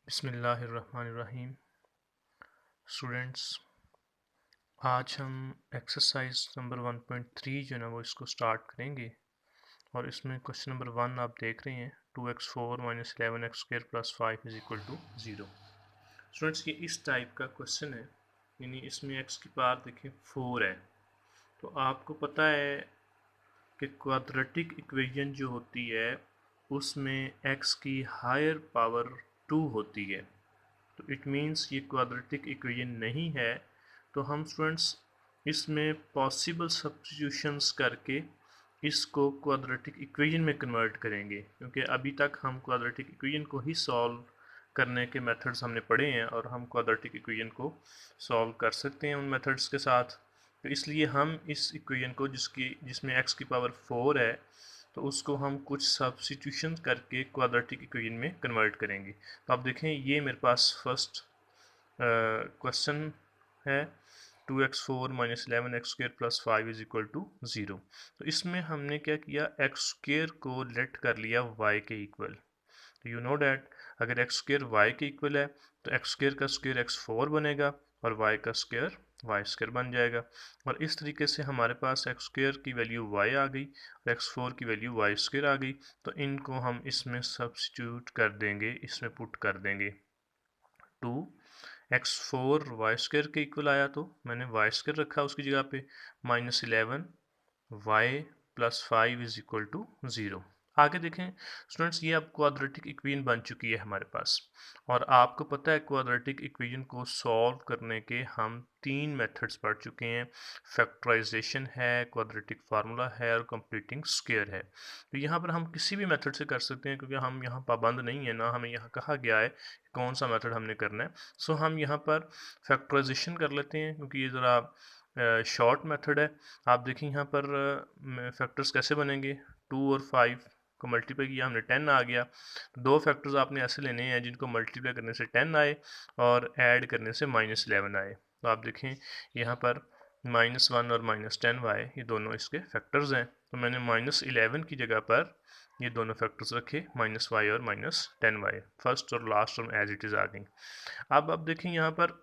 बिस्मिल्लाहिर्रहमानिर्रहीम। स्टूडेंट्स, आज हम एक्सरसाइज नंबर 1.3 जो ना वो इसको स्टार्ट करेंगे और इसमें क्वेश्चन नंबर 1 आप देख रहे हैं 2x4 minus 11x² plus 5 is equal to 0। Students, ये इस टाइप का क्वेश्चन है, यानी इसमें x की पावर देखें 4 है। तो आपको पता है कि क्वाड्रेटिक इक्वेशन जो होती है उसमें x की हायर पावर 2 होती है, तो इट मीन्स ये क्वाड्रेटिक इक्वेशन नहीं है। तो हम स्टूडेंट्स इसमें पॉसिबल सब्स्टिट्यूशंस करके इसको क्वाड्रेटिक इक्वेशन में कन्वर्ट करेंगे, क्योंकि अभी तक हम क्वाड्रेटिक इक्वेशन को ही सॉल्व करने के मेथड्स हमने पढ़े हैं और हम क्वाड्रेटिक इक्वेशन को सॉल्व कर सकते हैं उन मेथड्स के साथ। तो इसलिए हम इस इक्वेशन को जिसमें x की पावर 4 है, तो उसको हम कुछ सब्स्टिट्यूशन करके क्वाड्रेटिक इक्वेशन में कन्वर्ट करेंगे। तो आप देखें, ये मेरे पास फर्स्ट क्वेश्चन है 2x4 minus 11x² plus 5 is equal to 0। तो इसमें हमने क्या किया, x² को लेट कर लिया y के इक्वल। तो यू नो डैट अगर x² y के इक्वल है तो x² का स्क्वायर x4 बनेगा और y का स्क्वायर y² बन जाएगा। और इस तरीके से हमारे पास x² की वैल्यू y आ गई और x4 की वैल्यू y² आ गई। तो इनको हम इसमें सब्स्टिट्यूट कर देंगे, इसमें पुट कर देंगे। 2x4 y² के इक्वल आया तो मैंने y² रखा उसकी जगह पे, minus 11 y plus 5 is equal to 0। आगे देखें स्टूडेंट्स, ये अब क्वाड्रेटिक इक्वेशन बन चुकी है हमारे पास, और आपको पता है क्वाड्रेटिक इक्वेशन को सॉल्व करने के हम 3 मेथड्स पढ़ चुके हैं। फैक्टराइजेशन है, क्वाड्रेटिक फार्मूला है और कंप्लीटिंग स्क्वायर है। तो यहाँ पर हम किसी भी मेथड से कर सकते हैं, क्योंकि हम यहाँ पाबंद नहीं है ना, हमें यहाँ कहा गया है कौन सा मेथड हमने करना है। सो हम यहाँ पर फैक्टराइजेशन कर लेते हैं, क्योंकि ये ज़रा शॉर्ट मेथड है। आप देखें यहाँ पर फैक्टर्स कैसे बनेंगे, 2 और 5 को मल्टीप्लाई किया हमने 10 आ गया। तो दो फैक्टर्स आपने ऐसे लेने हैं जिनको मल्टीप्लाई करने से 10 आए और ऐड करने से -11 आए। तो आप देखें यहाँ पर -1 और -10y ये दोनों इसके फैक्टर्स हैं। तो मैंने -11 की जगह पर ये दोनों फैक्टर्स रखे, -y और -10y। फर्स्ट और last term as it is आ गई। अब देखें यहाँ पर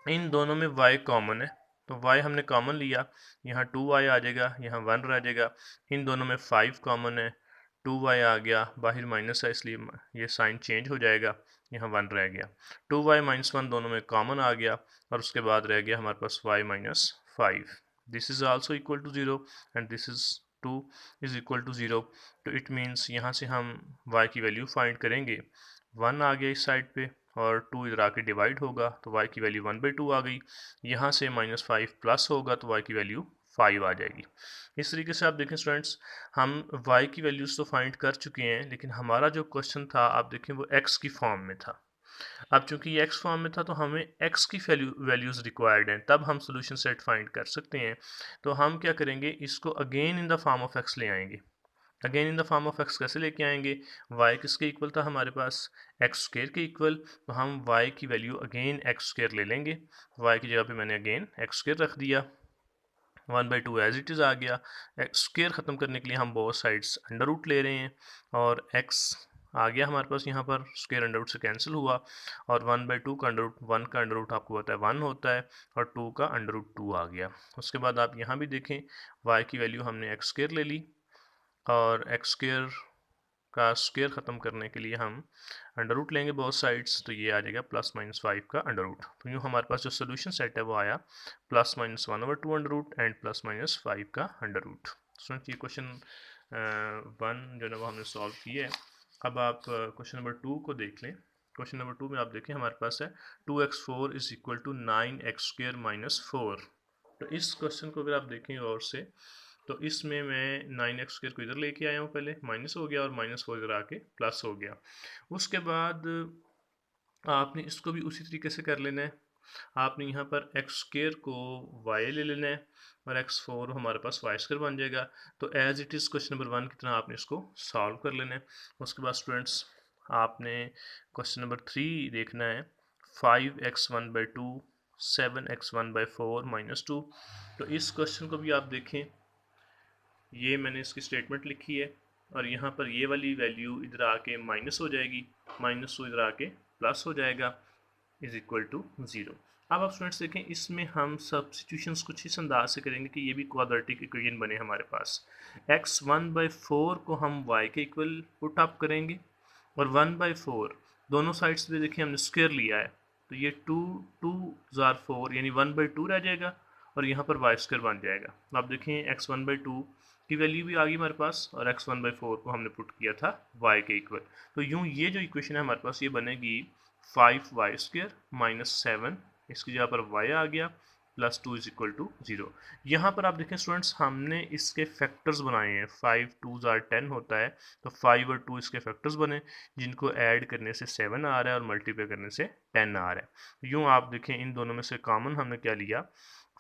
इन दोनों में y कॉमन है, तो y हमने कॉमन लिया, यहाँ 2y आ जाएगा, यहाँ 1 रह जाएगा। इन दोनों में 5 कॉमन है, 2y आ गया, बाहर माइनस है इसलिए ये साइन चेंज हो जाएगा, यहाँ 1 रह गया। 2y माइनस 1 दोनों में कॉमन आ गया और उसके बाद रह गया हमारे पास y minus 5। This is also equal to 0 and this is 2 is equal to 0। तो इट मीन्स यहाँ से हम y की वैल्यू फाइंड करेंगे। 1 आ गया इस साइड पे और 2 इधर आके डिवाइड होगा तो y की वैल्यू 1/2 आ गई। यहाँ से -5 प्लस होगा तो y की वैल्यू 5 आ जाएगी। इस तरीके से आप देखें स्टूडेंट्स, हम y की वैल्यूज़ तो फाइंड कर चुके हैं, लेकिन हमारा जो क्वेश्चन था आप देखें वो x की फॉर्म में था। अब चूंकि ये x फॉर्म में था तो हमें x की वैल्यूज़ रिक्वायर्ड हैं, तब हम सोल्यूशन सेट फाइंड कर सकते हैं। तो हम क्या करेंगे, इसको again in the form of x ले आएंगे। Again in the form of x कैसे लेके आएंगे, y किसके इक्वल था हमारे पास, x² के इक्वल। तो हम y की वैल्यू अगेन x² ले लेंगे, y की जगह पे मैंने अगेन x² रख दिया, 1/2 एज इट इज़ आ गया। x² ख़त्म करने के लिए हम बोथ साइड्स अंडर रूट ले रहे हैं और x आ गया हमारे पास, यहाँ पर स्क्वायर अंडर रूट से कैंसिल हुआ और 1/2 का अंडर रूट, 1 का अंडर रूट आपको पता है 1 होता है और 2 का अंडर रूट 2 आ गया। उसके बाद आप यहाँ भी देखें y की वैल्यू हमने x² ले ली और x² का स्क्वायर ख़त्म करने के लिए हम अंडर रूट लेंगे बोथ साइड्स, तो ये आ जाएगा +-5 का अंडर रूट। तो यूँ हमारे पास जो सोल्यूशन सेट है वो आया +-1/2 अंडर रूट एंड +-5 का अंडर रूट। स्टूडेंट, ये क्वेश्चन 1 जो है वो हमने सॉल्व किया है। अब आप क्वेश्चन नंबर 2 को देख लें। क्वेश्चन नंबर 2 में आप देखें हमारे पास है 2x4 is equal to 9x² - 4। तो इस क्वेश्चन को अगर आप देखें और से, तो इसमें मैं 9x² को इधर लेके आया हूँ, पहले माइनस हो गया और -4 इधर आके प्लस हो गया। उसके बाद आपने इसको भी उसी तरीके से कर लेना है। आपने यहाँ पर x² को y ले लेना है और x4 हमारे पास y² बन जाएगा। तो as it is question number 1 की तरह आपने इसको सॉल्व कर लेना है। उसके बाद स्टूडेंट्स आपने क्वेश्चन नंबर 3 देखना है, 5x1/2 7x1/4 -2। तो इस क्वेश्चन को भी आप देखें, ये मैंने इसकी स्टेटमेंट लिखी है और यहाँ पर ये वाली वैल्यू इधर आके माइनस हो जाएगी, -2 इधर आके प्लस हो जाएगा इज इक्वल टू 0। अब आप स्टूडेंट्स देखें, इसमें हम सब्स्टिट्यूशंस कुछ इस अंदाज से करेंगे कि ये भी क्वाड्रेटिक इक्वेशन बने हमारे पास। x1/4 को हम y के इक्वल पुट अप करेंगे और 1/4 दोनों साइड्स पे देखिए हमने स्क्वायर लिया है, तो ये 2×4 यानी 1/2 रह जाएगा और यहाँ पर वाई स्क्वायर बन जाएगा। तो आप देखें x1/2 की वैल्यू भी आ गई हमारे पास और x1/4 को हमने पुट किया था y के इक्वल। तो यूँ ये जो इक्वेशन है हमारे पास ये बनेगी 5y² - 7, इसकी जगह पर y आ गया +2 इज इक्वल टू 0। यहाँ पर आप देखें स्टूडेंट्स, हमने इसके फैक्टर्स बनाए हैं। 5 2 10 होता है, तो 5 और 2 इसके फैक्टर्स बने, जिनको ऐड करने से 7 आ रहा है और मल्टीप्लाई करने से 10 आ रहा है। यूँ आप देखें इन दोनों में से कॉमन हमने क्या लिया,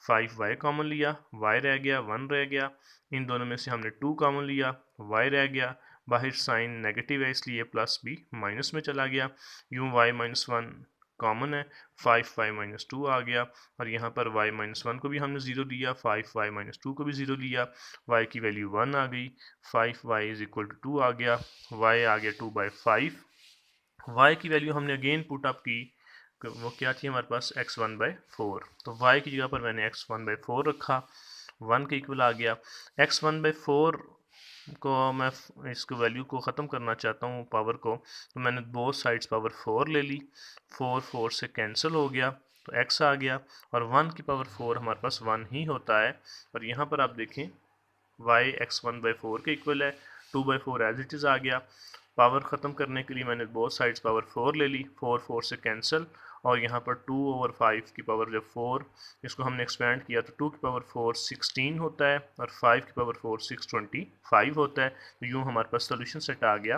5y कॉमन लिया, y रह गया, 1 रह गया। इन दोनों में से हमने 2 कॉमन लिया, y रह गया, बाहर साइन नेगेटिव है इसलिए प्लस भी माइनस में चला गया। यूँ y - 1 कॉमन है, 5y - 2 आ गया और यहाँ पर y - 1 को भी हमने 0 लिया, 5y - 2 को भी 0 लिया, y की वैल्यू 1 आ गई, 5y इज इक्वल टू 2 आ गया, y आ गया 2/5। y की वैल्यू हमने अगेन पुट अप की, वो क्या थी हमारे पास x1/4, तो y की जगह पर मैंने x1/4 रखा, 1 के इक्वल आ गया। x1/4 को मैं इसको वैल्यू को ख़त्म करना चाहता हूँ पावर को, तो मैंने बोथ साइड्स पावर 4 ले ली, 4 से कैंसिल हो गया तो x आ गया और 1 की पावर 4 हमारे पास 1 ही होता है। और यहाँ पर आप देखें y x1/4 के इक्वल है, 2/4 एज इट इज़ आ गया। पावर ख़त्म करने के लिए मैंने बोथ साइड्स पावर 4 ले ली, 4 से कैंसिल और यहाँ पर 2/5 की पावर जब 4 इसको हमने एक्सपेंड किया तो 2 की पावर 4 16 होता है और 5 की पावर 4 625 होता है। तो यूँ हमारे पास सोल्यूशन सेट आ गया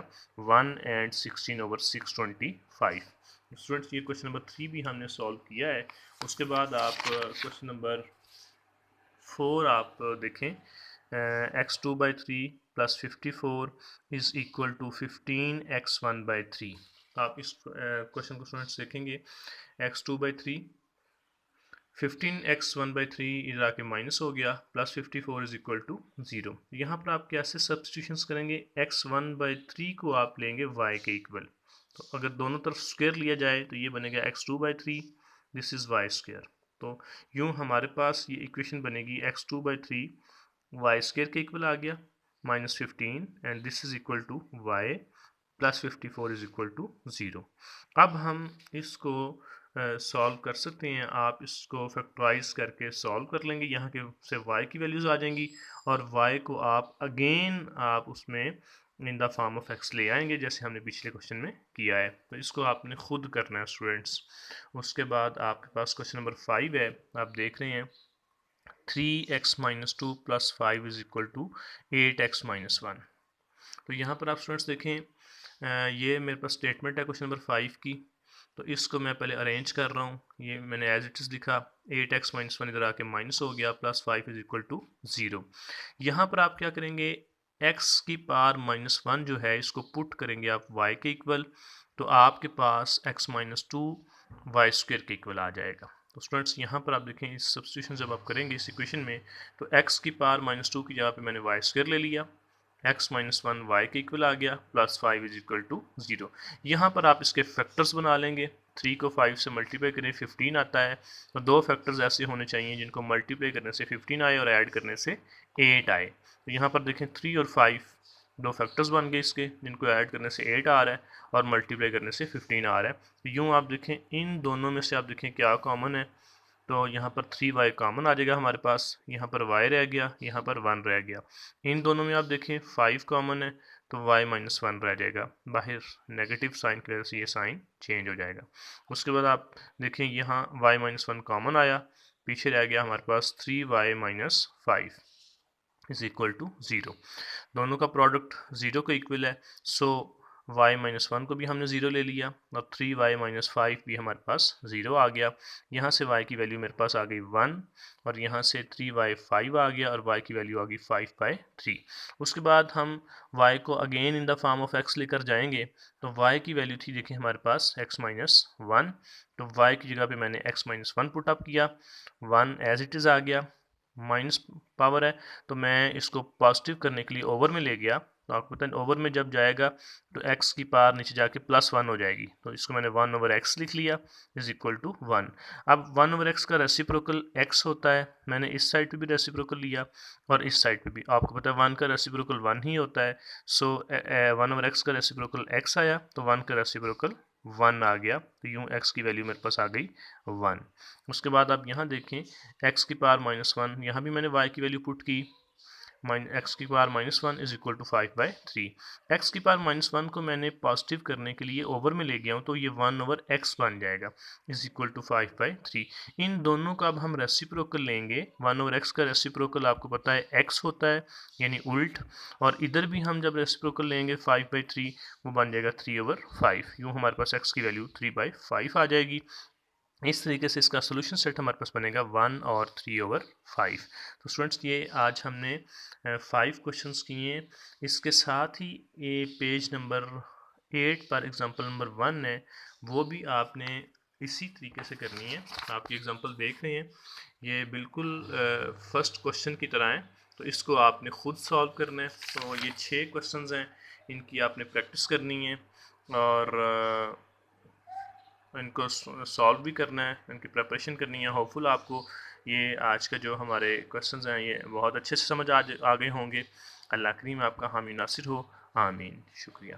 1 and 16/625। स्टूडेंट्स ये क्वेश्चन नंबर 3 भी हमने सॉल्व किया है। उसके बाद आप क्वेश्चन नंबर 4 आप देखें, x2/3 + 54 is equal to 15x1/3। आप इस क्वेश्चन को स्टूडेंट्स देखेंगे, x2/3 15x1/3 इधर आके माइनस हो गया, +54 इज इक्वल टू 0। यहाँ पर आप कैसे सब्सटीट्यूशंस करेंगे, x1/3 को आप लेंगे y के इक्वल, तो अगर दोनों तरफ स्क्वायर लिया जाए तो ये बनेगा x2/3, दिस इज़ y²। तो यूँ हमारे पास ये इक्वेशन बनेगी x2/3 y² के इक्वल आ गया -15 and this is equal to y +54 is equal to 0। अब हम इसको सॉल्व कर सकते हैं, आप इसको फैक्टराइज करके सॉल्व कर लेंगे, यहाँ के से y की वैल्यूज़ आ जाएंगी और y को आप अगेन आप उसमें in the form of x ले आएंगे जैसे हमने पिछले क्वेश्चन में किया है। तो इसको आपने खुद करना है स्टूडेंट्स। उसके बाद आपके पास क्वेश्चन नंबर 5 है, आप देख रहे हैं 3x - 2 + 5 is equal to 8x - 1। तो यहाँ पर आप स्टूडेंट्स देखें, ये मेरे पास स्टेटमेंट है क्वेश्चन नंबर 5 की, तो इसको मैं पहले अरेंज कर रहा हूँ। ये मैंने एज इट इज़ लिखा, 8x - 1 इधर आके माइनस हो गया, +5 इज इक्वल टू 0। यहाँ पर आप क्या करेंगे, x की पावर -1 जो है इसको पुट करेंगे आप y के इक्वल, तो आपके पास x - 2 y² के इक्वल आ जाएगा। तो स्टूडेंट्स यहाँ पर आप देखें, इस सब्स्टिट्यूशन जब आप करेंगे इस इक्वेशन में, तो x की पावर -2 की जगह पे मैंने y² ले लिया, x - 1 y के इक्वल आ गया, +5 इज इक्वल टू 0। यहाँ पर आप इसके फैक्टर्स बना लेंगे, 3 को 5 से मल्टीप्लाई करें 15 आता है, तो दो फैक्टर्स ऐसे होने चाहिए जिनको मल्टीप्लाई करने से 15 आए और ऐड करने से 8 आए। तो यहाँ पर देखें 3 और 5 दो फैक्टर्स बन गए इसके, जिनको ऐड करने से 8 आ रहा है और मल्टीप्लाई करने से 15 आ रहा है। तो यूँ आप देखें इन दोनों में से आप देखें क्या कॉमन है, तो यहाँ पर 3y कॉमन आ जाएगा हमारे पास, यहाँ पर y रह गया, यहाँ पर 1 रह गया। इन दोनों में आप देखें 5 कॉमन है, तो y - 1 रह जाएगा, बाहर नेगेटिव साइन की वजह से ये साइन चेंज हो जाएगा। उसके बाद आप देखें यहाँ y - 1 कॉमन आया, पीछे रह गया हमारे पास 3y - 5 इज इक्वल टू 0। दोनों का प्रोडक्ट 0 के इक्वल है, सो y - 1 को भी हमने 0 ले लिया और 3y - 5 भी हमारे पास 0 आ गया। यहाँ से y की वैल्यू मेरे पास आ गई 1 और यहाँ से 3y 5 आ गया और y की वैल्यू आ गई 5/3। उसके बाद हम y को again in the form of x लेकर जाएंगे, तो y की वैल्यू थी देखिए हमारे पास x - 1, तो y की जगह पे मैंने x - 1 पुट अप किया, 1 एज इट इज़ आ गया, माइनस पावर है तो मैं इसको पॉजिटिव करने के लिए ओवर में ले गया, तो आपको पता है ओवर में जब जाएगा तो x की पावर नीचे जाके +1 हो जाएगी, तो इसको मैंने 1/x लिख लिया इज इक्वल टू 1। अब 1/x का रेसिप्रोकल x होता है, मैंने इस साइड पे भी रेसिप्रोकल लिया और इस साइड पे भी, आपको पता है 1 का रेसिप्रोकल 1 ही होता है। सो 1/x का रेसिप्रोकल x आया तो 1 का रेसिप्रोकल 1 आ गया, तो यूँ x की वैल्यू मेरे पास आ गई 1। उसके बाद आप यहाँ देखें x की पावर -1, यहाँ भी मैंने y की वैल्यू पुट की, x की power -1 is equal to 5/3। x की पावर -1 को मैंने पॉजिटिव करने के लिए ओवर में ले गया हूँ, तो ये 1/x बन जाएगा इज इक्वल टू 5/3। इन दोनों का अब हम रेसिप्रोकल लेंगे। 1/x का रेसिप्रोकल आपको पता है x होता है, यानी उल्ट, और इधर भी हम जब रेसिप्रोकल लेंगे 5/3 वो बन जाएगा 3/5। यूँ हमारे पास x की वैल्यू 3/5 आ जाएगी। इस तरीके से इसका सोल्यूशन सेट हमारे पास बनेगा 1 और 3/5। तो स्टूडेंट्स ये आज हमने 5 क्वेश्चंस किए। इसके साथ ही ये पेज नंबर 8 पर एग्जांपल नंबर 1 है, वो भी आपने इसी तरीके से करनी है। आप ये एग्जांपल देख रहे हैं, ये बिल्कुल फर्स्ट क्वेश्चन की तरह है, तो इसको आपने खुद सॉल्व करना है। तो ये 6 क्वेश्चंस हैं, इनकी आपने प्रैक्टिस करनी है और इनको सॉल्व भी करना है, इनकी प्रिपरेशन करनी है। होपफुल आपको ये आज का जो हमारे क्वेश्चंस हैं ये बहुत अच्छे से समझ आ गए होंगे। अल्लाह करीम आपका हामी नासिर हो, आमीन। शुक्रिया।